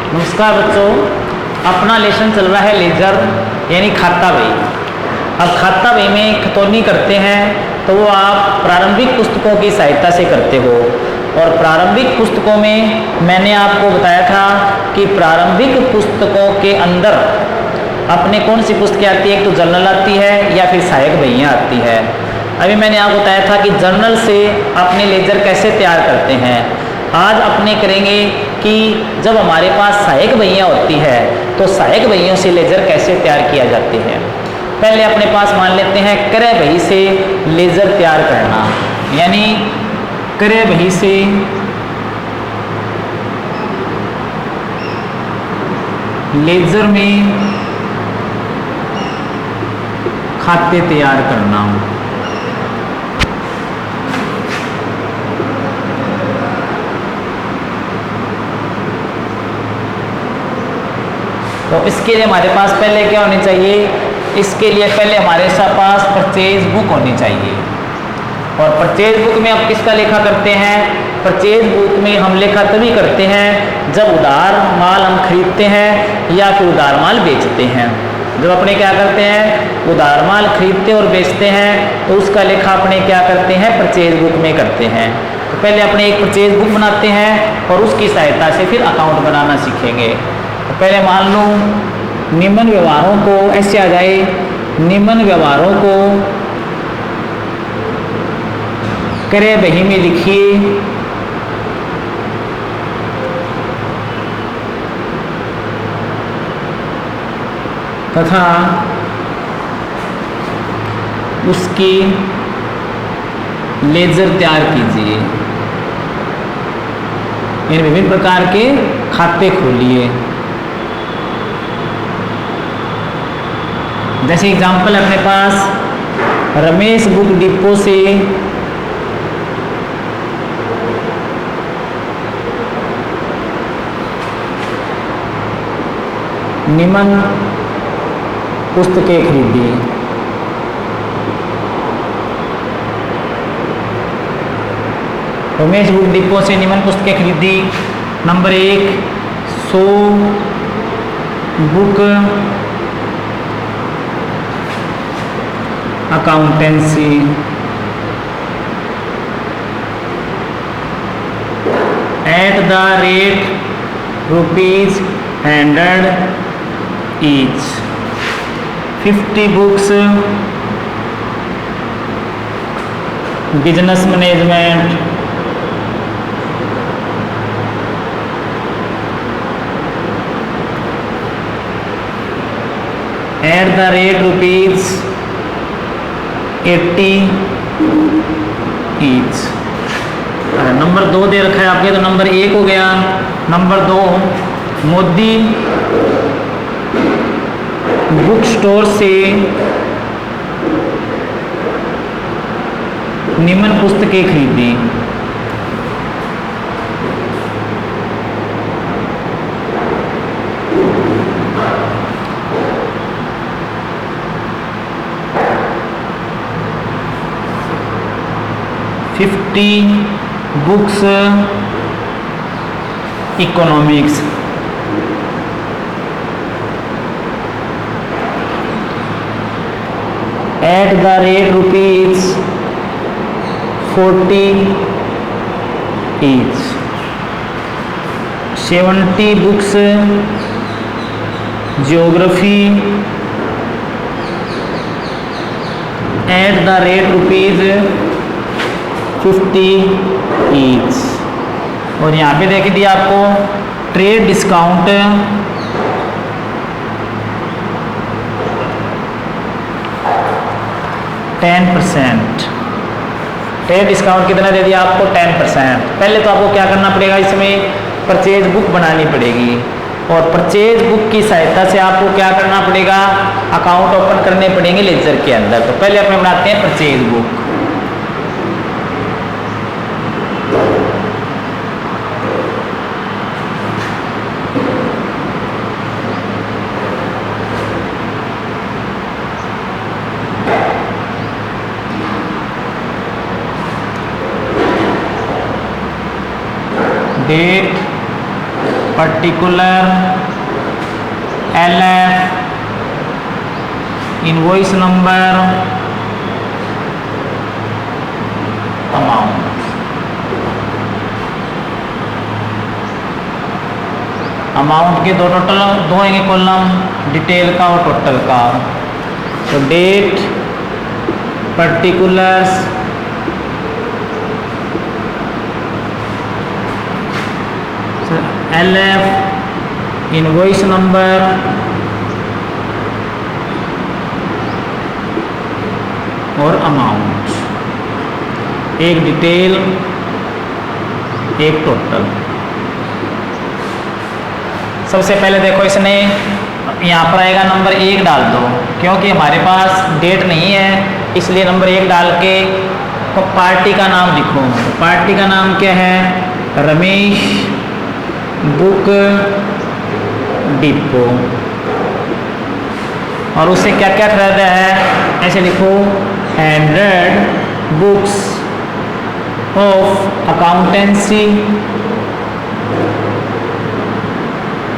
नमस्कार बच्चों, अपना लेसन चल रहा है लेजर यानी खाता बही। अब खाता बही में खतौनी करते हैं तो वो आप प्रारंभिक पुस्तकों की सहायता से करते हो। और प्रारंभिक पुस्तकों में मैंने आपको बताया था कि प्रारंभिक पुस्तकों के अंदर अपने कौन सी पुस्तकें आती है, एक तो जर्नल आती है या फिर सहायक बहियाँ आती है। अभी मैंने आपको बताया था कि जर्नल से अपने लेजर कैसे तैयार करते हैं। आज अपने करेंगे कि जब हमारे पास सहायक बहियाँ होती है तो सहायक बहियों से लेजर कैसे तैयार किया जाते हैं। पहले अपने पास मान लेते हैं क्रय बही से लेजर तैयार करना, यानी क्रय बही से लेजर में खाते तैयार करना। तो इसके लिए हमारे पास पहले क्या होनी चाहिए, इसके लिए पहले हमारे पास परचेज बुक होनी चाहिए। और परचेज बुक में अब किसका लेखा करते हैं, परचेज बुक में हम लेखा तभी करते हैं जब उधार माल हम खरीदते हैं या फिर उधार माल बेचते हैं। जब अपने क्या करते हैं, उधार माल खरीदते और बेचते हैं तो उसका लेखा अपने क्या करते हैं, परचेज बुक में करते हैं। तो पहले अपने एक परचेज बुक बनाते हैं और उसकी सहायता से फिर अकाउंट बनाना सीखेंगे। तो पहले मान लो निम्न व्यवहारों को ऐसे आ जाए, निम्न व्यवहारों को क्रय बही में लिखिए तथा उसकी लेजर तैयार कीजिए। इन विभिन्न प्रकार के खाते खोलिए। जैसे एग्जाम्पल अपने पास रमेश बुक डिपो से निम्न पुस्तकें खरीदी। रमेश बुक डिपो से निम्न पुस्तकें खरीदी। Number 1, 100 book accountancy, ₹100 each। 50 books business management, ₹80 each। Number 2 दे रखा है आपके, तो नंबर 1 हो गया। नंबर 2, मोदी बुक स्टोर से निम्न पुस्तकें खरीदी। Books economics, ₹40 each। 70 books geography ₹50 each। और यहाँ पे देख दिया आपको ट्रेड डिस्काउंट 10%। ट्रेड डिस्काउंट कितना दे दिया आपको, 10%। पहले तो आपको क्या करना पड़ेगा, इसमें परचेज बुक बनानी पड़ेगी। और परचेज बुक की सहायता से आपको क्या करना पड़ेगा, अकाउंट ओपन करने पड़ेंगे लेजर के अंदर। तो पहले अपने बनाते हैं purchase book. Date particular LF, invoice number, amount. Amount के दो टोटल दो होंगे कॉलम, डिटेल का और टोटल का। तो date, particulars, LF, invoice number, और अमाउंट। एक डिटेल, एक टोटल। सबसे पहले देखो, इसने यहाँ पर आएगा नंबर 1 डाल दो, क्योंकि हमारे पास डेट नहीं है, इसलिए नंबर 1 डाल के तो पार्टी का नाम लिखो। तो पार्टी का नाम क्या है? Ramesh book depot. और उससे क्या क्या खरीदा है, ऐसे लिखो, 100 books of accountancy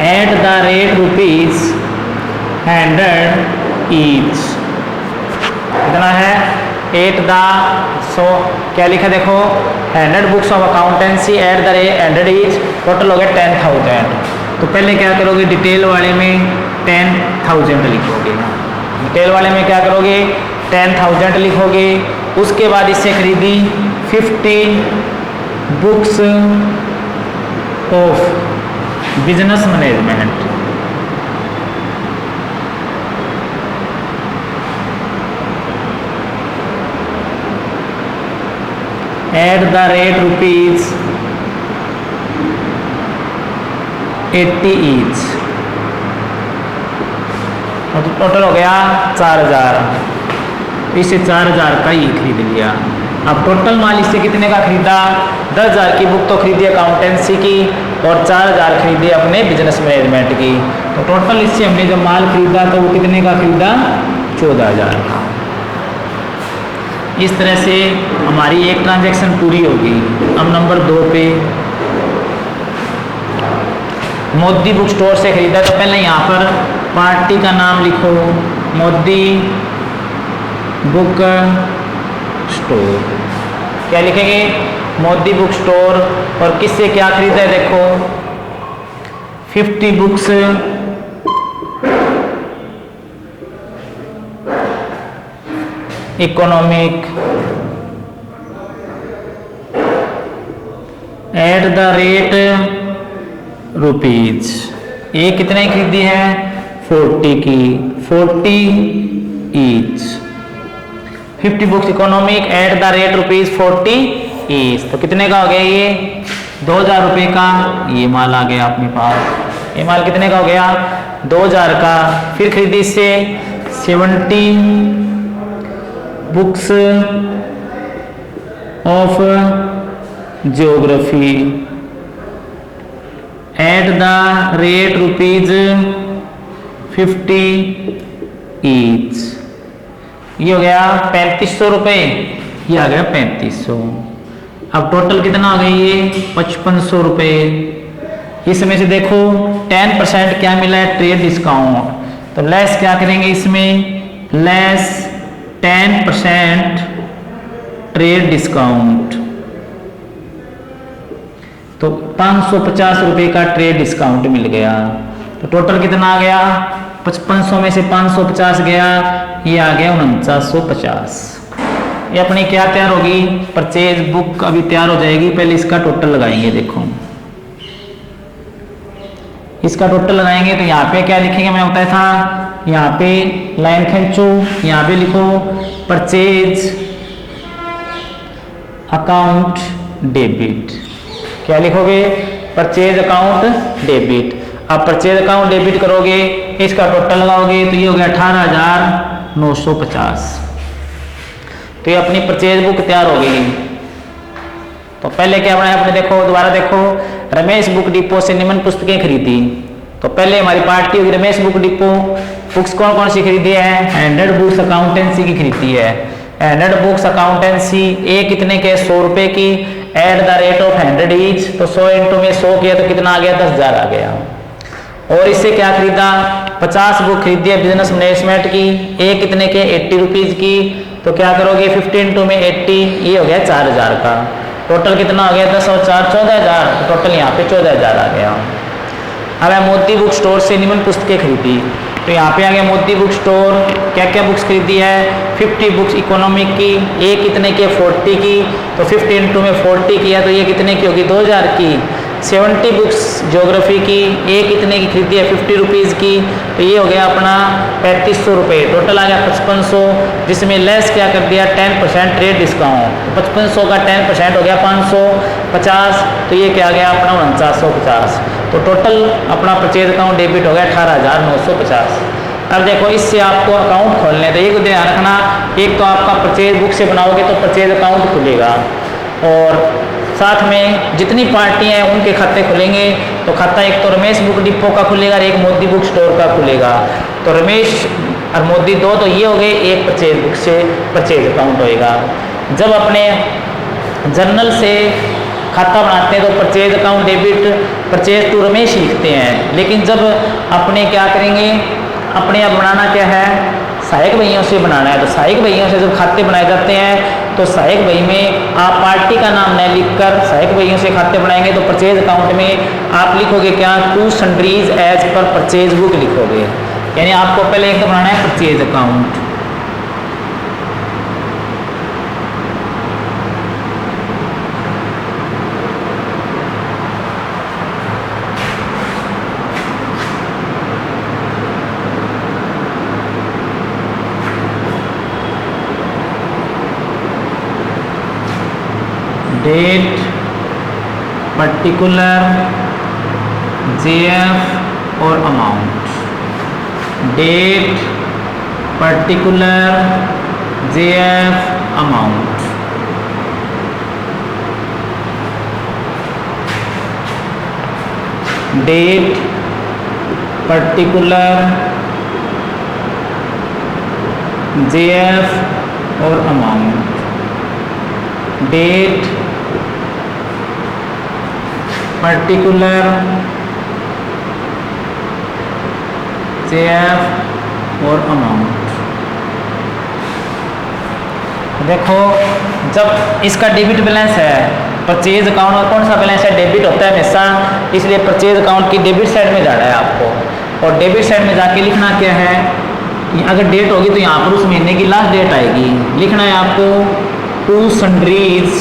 at the rate ₹100 each. कितना है? 8 द, सो क्या लिखा देखो, 100 books of accountancy at the rate 100 each, total हो गया 10,000। तो पहले क्या करोगे, डिटेल वाले में 10,000 लिखोगे। डिटेल वाले में क्या करोगे, 10,000 लिखोगे। उसके बाद इससे खरीदी 50 books of business management. At the rate ₹80 each. तो टोटल हो गया 4,000। इससे 4,000 का ही खरीद लिया। अब टोटल माल इससे कितने का खरीदा? 10,000 की बुक तो खरीदी अकाउंटेंसी की और 4,000 खरीदे अपने बिजनेस मैनेजमेंट की। तो टोटल इससे हमने जब माल खरीदा तो वो कितने का खरीदा? 14,000 का। इस तरह से हमारी एक ट्रांजैक्शन पूरी होगी। अब नंबर 2 पे, मोदी बुक स्टोर से खरीदा। तो पहले यहाँ पर पार्टी का नाम लिखो, मोदी बुक स्टोर। क्या लिखेंगे? Modi book store. और किससे क्या खरीदा है देखो, 50 books economic at the rate ₹। ये कितने खरीदी है? 40 की, 40 each. 50 books economic at the rate ₹40 each. तो कितने का हो गया ये? 2,000 रुपये का ये माल आ गया अपने पास। ये माल कितने का हो गया? 2,000 का। फिर खरीदी इससे 70 books of geography at the rate ₹50 each. ये हो गया 3,500 रुपये। ये आ गया 3,500। अब टोटल कितना आ गया? ये 5,500 रुपये। इसमें से देखो 10% क्या मिला है? Trade discount. तो लेस क्या करेंगे इसमें? Less 10% trade discount. तो 550 रुपये का ट्रेड डिस्काउंट मिल गया। तो टोटल कितना आ गया? 5,500 में से 550 गया, ये आ गया 4950। ये अपनी क्या तैयार होगी? परचेज बुक अभी तैयार हो जाएगी। पहले इसका टोटल लगाएंगे। देखो इसका टोटल लगाएंगे तो यहाँ पे क्या लिखेंगे? मैं बताया था, यहाँ पे लाइन खींचो, यहाँ पे लिखो परचेज अकाउंट डेबिट। क्या लिखोगे? Purchase account debit. अब परचेज अकाउंट डेबिट करोगे, इसका टोटल लगाओगे तो ये हो गया 18,950। तो ये अपनी परचेज बुक तैयार हो गई। तो पहले क्या बनाया आपने? देखो दोबारा देखो, रमेश बुक डिपो से निम्न पुस्तकें खरीदी। तो पहले हमारी पार्टी होगी रमेश बुक डिपो। बुक्स कौन कौन सी खरीदी है? 100 बुक्स अकाउंटेंसी की खरीदी है। 100 बुक्स अकाउंटेंसी। एक कितने के? 100 रुपये की। At the rate of 100 each, तो 100 इंटू में 100 किया तो कितना आ गया, 10,000 आ गया। और इससे क्या खरीदा, 50 बुक खरीदी है बिजनेस मैनेजमेंट की, एक कितने के 80 रुपीज़ की, तो क्या करोगे 50 इंटू में 80, ये हो गया 4,000 का। टोटल कितना हो गया, 10 और 4 14,000, तो टोटल यहाँ पे 14,000 आ गया। अब मैं मोती बुक स्टोर से निम्न पुस्तकें खरीदी, तो यहाँ पे आ गया मोती बुक स्टोर, क्या क्या बुक्स खरीदी है, 50 बुक्स इकोनॉमिक की, एक कितने की 40 की, तो 50 इंटू में 40 किया तो ये कितने की होगी 2,000 की। 70 बुक्स ज्योग्राफी की, एक कितने की खरीदी है 50 रुपीज़ की, तो ये हो गया अपना 3500 रुपये, टोटल आ गया 5500, जिसमें लेस क्या कर दिया 10% ट्रेड डिस्काउंट, तो 5500 का 10% हो गया 550, तो ये क्या गया अपना 4950, तो टोटल अपना परचेज अकाउंट डेबिट हो गया 18,950। अब देखो इससे आपको अकाउंट खोलने, तो एक ध्यान रखना, एक तो आपका परचेज बुक से बनाओगे तो परचेज अकाउंट खुलेगा, और साथ में जितनी पार्टियां हैं उनके खाते खुलेंगे, तो खाता एक तो रमेश बुक डिपो का खुलेगा और एक मोदी बुक स्टोर का खुलेगा, तो रमेश और मोदी दो तो ये हो गए, एक परचेज बुक से परचेज अकाउंट होएगा। जब अपने जर्नल से खाता बनाते हैं तो purchase account debit purchase to Ramesh लिखते हैं, लेकिन जब अपने क्या करेंगे, अपने अब बनाना क्या है, सहायक बहियों से बनाना है, तो सहायक बहियों से जब खाते बनाए जाते हैं तो सहायक बही में आप पार्टी का नाम न लिखकर सहायक बहियों से खाते बनाएंगे, तो परचेज अकाउंट में आप लिखोगे क्या, to sundries as per purchase book लिखोगे, यानी आपको पहले एक तो बनाना है purchase account. Date, particular, JF और amount, date, particular, JF, amount. Date, particular, JF और अमाउंट, डेट, पर्टिकुलर, जेएफ और अमाउंट। देखो जब इसका डेबिट बैलेंस है, परचेज अकाउंट में कौन सा बैलेंस है, डेबिट होता है हमेशा, इसलिए परचेज अकाउंट की डेबिट साइड में जाना है आपको, और डेबिट साइड में जाके लिखना क्या है, अगर डेट होगी तो यहाँ पर उस महीने की लास्ट डेट आएगी, लिखना है आपको टू सन्ड्रीज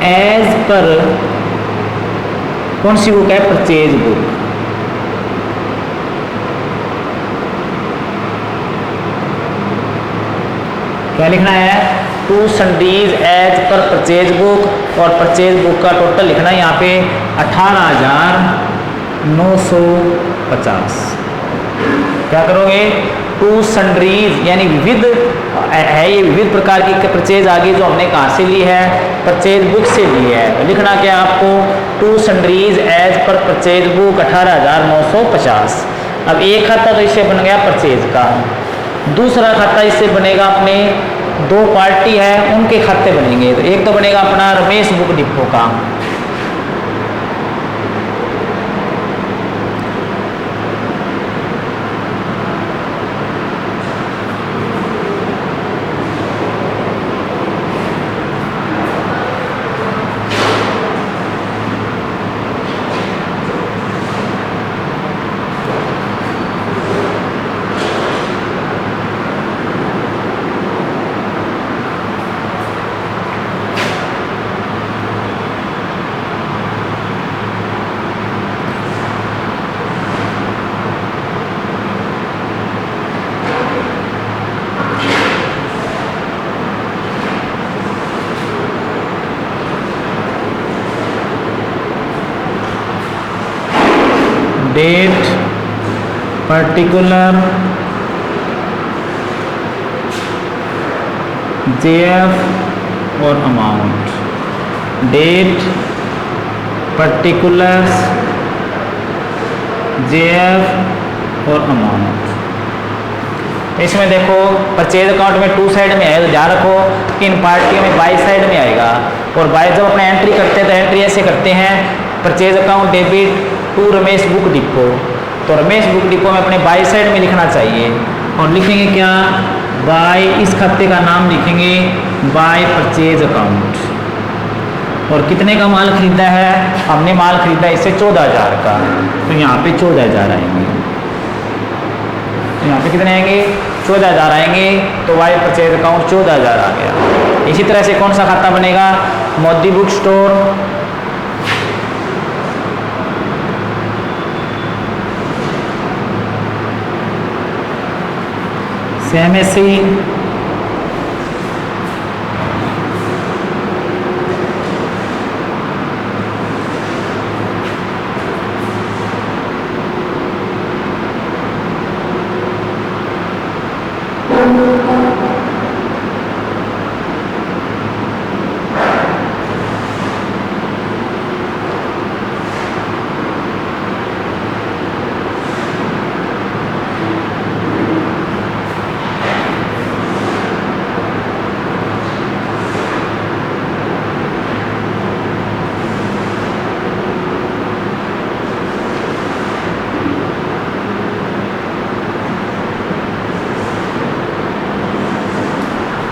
एज पर, कौन सी बुक है, परचेज बुक, क्या लिखना है, to sundries as per purchase book, और परचेज बुक का टोटल लिखना है यहाँ पे 18,950। क्या करोगे, टू सन्ड्रीज यानी विविध है, ये विविध प्रकार की परचेज आ गई जो हमने कहाँ से ली है, परचेज बुक से ली है, तो लिखना क्या आपको, to sundries as per purchase book 18,950। अब एक खाता तो इससे बन गया परचेज का, दूसरा खाता इससे बनेगा अपने, दो पार्टी है उनके खाते बनेंगे, तो एक तो बनेगा अपना रमेश बुक डिपो का, डेट, पर्टिकुलर, जेएफ और अमाउंट, डेट, पर्टिकुलर्स, जेएफ और अमाउंट। इसमें देखो परचेज अकाउंट में टू साइड में है, तो ध्यान रखो कि इन पार्टियों में बाई साइड में आएगा। और बाई जब अपने एंट्री करते हैं तो एंट्री ऐसे करते हैं, purchase account debit to Ramesh book depot. तो रमेश बुक डिपो में अपने बाई साइड में लिखना चाहिए और लिखेंगे क्या, बाय, इस खाते का नाम लिखेंगे बाय परचेज अकाउंट। और कितने का माल खरीदा है, हमने माल खरीदा इससे 14,000 का, तो यहाँ पे 14,000 आएंगे। यहाँ पे कितने आएंगे, 14,000 आएंगे, तो वाई परचेज अकाउंट 14,000 आ गया। इसी तरह से कौन सा खाता बनेगा, मोदी बुक स्टोर, सेम ऐसे ही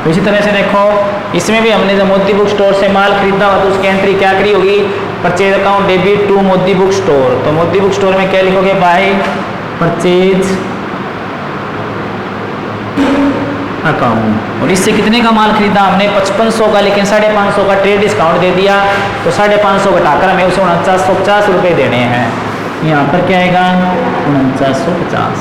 इसी तरह से देखो, इसमें भी हमने जब मोदी बुक स्टोर से माल खरीदा हो तो उसकी एंट्री क्या करी होगी, purchase account debit to Modi book store. तो मोदी बुक स्टोर में क्या लिखोगे, बाय परचेज अकाउंट। और इससे कितने का माल खरीदा हमने, 5500 का, लेकिन 550 का ट्रेड डिस्काउंट दे दिया, तो 550 घटाकर हमें उसे 4950 रुपये देने हैं। यहाँ पर क्या आएगा, 4950।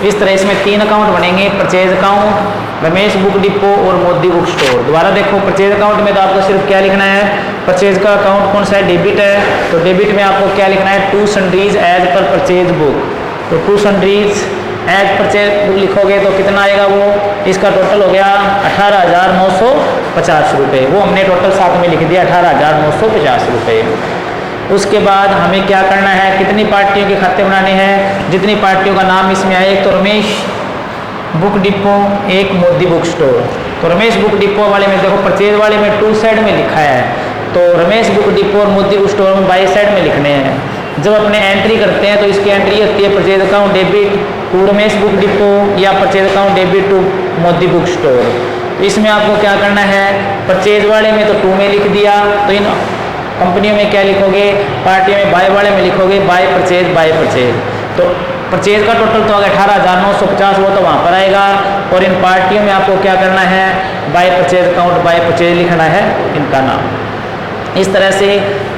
इस तरह इसमें 3 अकाउंट बनेंगे, purchase account, Ramesh book depot और मोदी बुक स्टोर। दोबारा देखो, परचेज अकाउंट में तो आपको सिर्फ क्या लिखना है, परचेज का अकाउंट कौन सा है, डेबिट है, तो डेबिट में आपको क्या लिखना है, to sundries as per purchase book. तो to sundries as purchase book लिखोगे तो कितना आएगा, वो इसका टोटल हो गया 18,950 रुपये। वो हमने टोटल साथ में लिख दिया 18,950 रुपये। उसके बाद हमें क्या करना है, कितनी पार्टियों के खाते बनाने हैं, जितनी पार्टियों का नाम इसमें आए, एक तो रमेश बुक डिपो, एक मोदी बुक स्टोर। तो रमेश बुक डिपो वाले में देखो, परचेज वाले में टू साइड में लिखा है, तो रमेश बुक डिपो और मोदी बुक स्टोर में बाई साइड में लिखने हैं। जब अपने एंट्री करते हैं तो इसकी एंट्री होती है purchase account debit to Ramesh book depot या purchase account debit to Modi book store. तो इसमें आपको क्या करना है, परचेज वाले में तो टू में लिख दिया, तो इन कंपनियों में क्या लिखोगे, पार्टी में बाय वाले में लिखोगे बाय परचेज। तो परचेज का टोटल तो अगर 18,950 वो तो वहाँ पर आएगा, और इन पार्टियों में आपको क्या करना है, by purchase account by purchase लिखना है इनका नाम। इस तरह से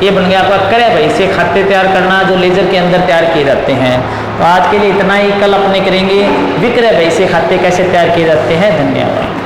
ये बन गया आपका क्रय भाई से खाते तैयार करना, जो लेजर के अंदर तैयार किए जाते हैं। तो आज के लिए इतना ही, कल अपने करेंगे विक्रय भाई से खाते कैसे तैयार किए जाते हैं। धन्यवाद।